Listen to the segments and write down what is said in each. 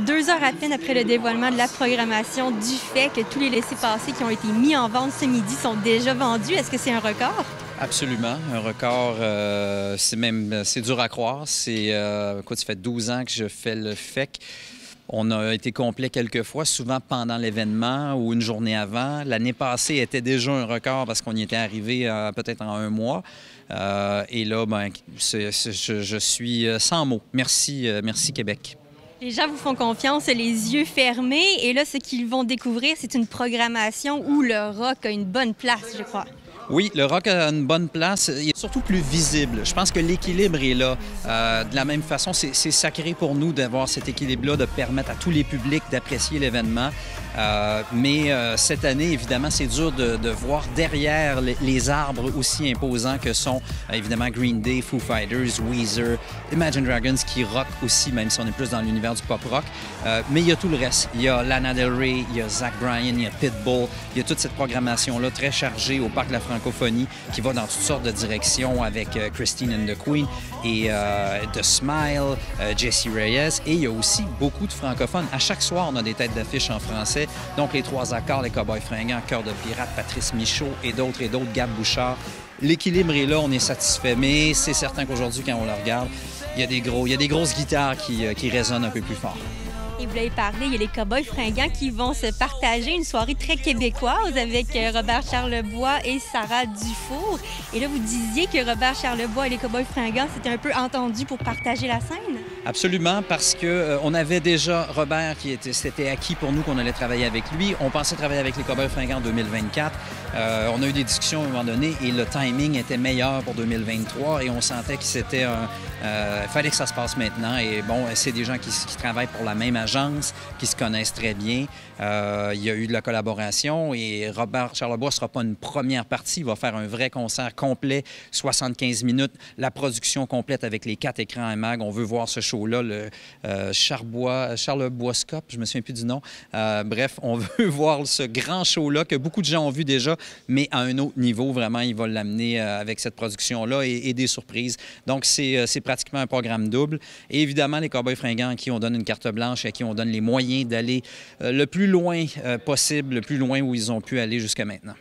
2 heures à peine après le dévoilement de la programmation, du fait que tous les laissez-passer qui ont été mis en vente ce midi sont déjà vendus. Est-ce que c'est un record? Absolument. Un record, c'est dur à croire. Écoute, ça fait 12 ans que je fais le FEC. On a été complet quelques fois, souvent pendant l'événement ou une journée avant. L'année passée était déjà un record parce qu'on y était arrivé peut-être en 1 mois. Et là, je suis sans mots. Merci, merci Québec. Les gens vous font confiance, les yeux fermés. Et là, ce qu'ils vont découvrir, c'est une programmation où le rock a une bonne place, je crois. Oui, le rock a une bonne place. Il est surtout plus visible. Je pense que l'équilibre est là. De la même façon, c'est sacré pour nous d'avoir cet équilibre-là, de permettre à tous les publics d'apprécier l'événement. Mais cette année, évidemment, c'est dur de voir derrière les arbres aussi imposants que sont, évidemment, Green Day, Foo Fighters, Weezer, Imagine Dragons, qui rock aussi, même si on est plus dans l'univers du pop-rock. Mais il y a tout le reste. Il y a Lana Del Rey, il y a Zach Bryan, il y a Pitbull. Il y a toute cette programmation-là très chargée au Parc de la Francophonie qui va dans toutes sortes de directions avec Christine and the Queen et The Smile, Jessie Reyez. Et il y a aussi beaucoup de francophones. À chaque soir, on a des têtes d'affiche en français. Donc, les 3 accords, les Cowboys fringants, Cœur de pirate, Patrice Michaud et d'autres, Gab Bouchard. L'équilibre est là, on est satisfait, mais c'est certain qu'aujourd'hui, quand on le regarde, il y a des grosses guitares qui résonnent un peu plus fort. Et vous l'avez parlé, il y a les Cowboys fringants qui vont se partager une soirée très québécoise avec Robert Charlebois et Sarah Dufour. Et là, vous disiez que Robert Charlebois et les Cowboys fringants s'étaient un peu entendus pour partager la scène? Absolument, parce qu'on avait déjà Robert c'était acquis pour nous qu'on allait travailler avec lui. On pensait travailler avec les Cowboys fringants en 2024. On a eu des discussions à un moment donné et le timing était meilleur pour 2023 et on sentait que c'était fallait que ça se passe maintenant. Et bon, c'est des gens qui travaillent pour la même agence, qui se connaissent très bien. Il y a eu de la collaboration et Robert Charlebois ne sera pas une première partie. Il va faire un vrai concert complet, 75 minutes, la production complète avec les 4 écrans IMAG. On veut voir ce show-là, le Charleboiscope, je me souviens plus du nom. Bref, on veut voir ce grand show-là que beaucoup de gens ont vu déjà, mais à un autre niveau. Vraiment, il va l'amener avec cette production-là et des surprises. Donc, c'est pratiquement un programme double. Et évidemment, les Cowboys fringants à qui on donne une carte blanche et à qui on donne les moyens d'aller le plus loin possible, le plus loin où ils ont pu aller jusqu'à maintenant.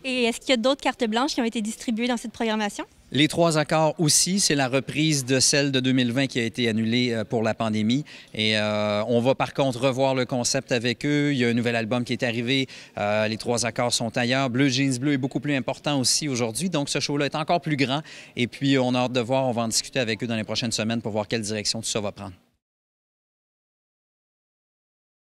Et est-ce qu'il y a d'autres cartes blanches qui ont été distribuées dans cette programmation? Les 3 accords aussi, c'est la reprise de celle de 2020 qui a été annulée pour la pandémie. Et on va par contre revoir le concept avec eux. Il y a un nouvel album qui est arrivé. Les 3 accords sont ailleurs. Bleu Jeans Bleu est beaucoup plus important aussi aujourd'hui. Donc ce show-là est encore plus grand. Et puis on a hâte de voir, on va en discuter avec eux dans les prochaines semaines pour voir quelle direction tout ça va prendre.